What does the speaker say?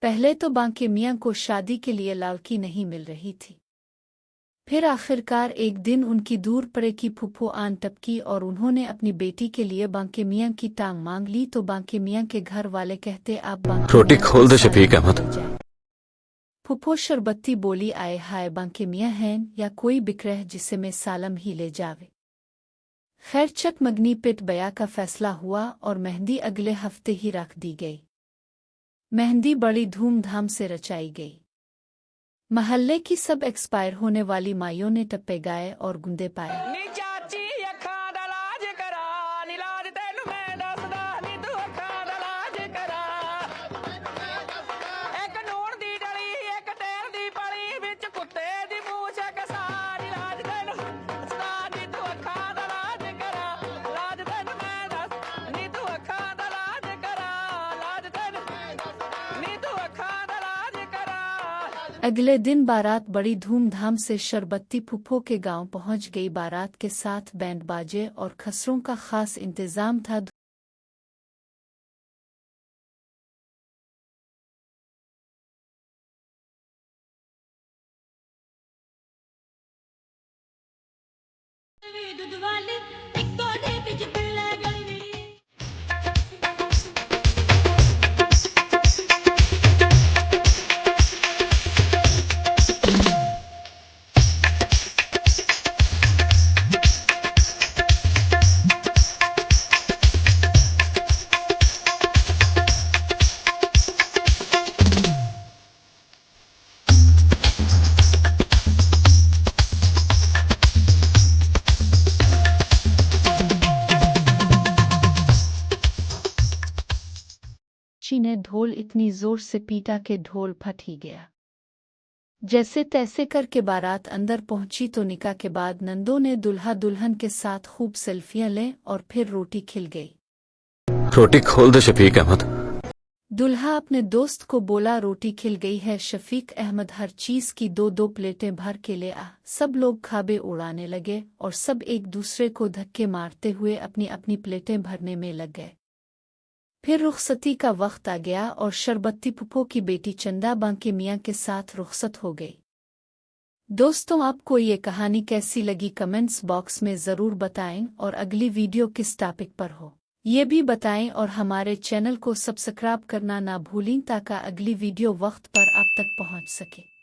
पहले तो बांके मियाँ को शादी के लिए लड़की नहीं मिल रही थी। फिर आखिरकार एक दिन उनकी दूर पड़े की फूफो आन टपकी और उन्होंने अपनी बेटी के लिए बांके मियाँ की टांग मांग ली तो बांके मियाँ के घर वाले कहते आप बांके रोटी मियाँ खोल को दे सालन शफीक ही अहमद। ले जाए। फूफो शरबत्ती बोली आए हाय बांके मियाँ हैं या कोई बिक्रह जिसे मैं सालम ही ले जावे। खैर चकमगनी पिट बया का फैसला हुआ और मेहंदी अगले हफ्ते ही रख दी गई। मेहंदी बड़ी धूमधाम से रचाई गई। महल्ले की सब एक्सपायर होने वाली माइयों ने टप्पे गाए और गुंदे पाए। अगले दिन बारात बड़ी धूमधाम से शरबत्ती फूफो के गांव पहुंच गई। बारात के साथ बैंड बाजे और खसरों का खास इंतजाम था। ने ढोल इतनी जोर से पीटा कि ढोल फट ही गया। जैसे तैसे करके बारात अंदर पहुंची तो निकाह के बाद नंदों ने दुल्हा दुल्हन के साथ खूब सेल्फियां ले और फिर रोटी खिल गई। रोटी खोल दे शफीक अहमद। दुल्हा अपने दोस्त को बोला रोटी खिल गई है। शफीक अहमद हर चीज की दो दो प्लेटें भर के ले आ। सब लोग खाबे उड़ाने लगे और सब एक दूसरे को धक्के मारते हुए अपनी अपनी प्लेटें भरने में लग गए। फिर रुखसती का वक्त आ गया और शरबत्ती फूफो की बेटी चंदा बांके मियाँ के साथ रुखसत हो गई। दोस्तों आपको ये कहानी कैसी लगी कमेंट्स बॉक्स में ज़रूर बताएं और अगली वीडियो किस टॉपिक पर हो ये भी बताएं और हमारे चैनल को सब्सक्राइब करना ना भूलें ताकि अगली वीडियो वक्त पर आप तक पहुंच सके।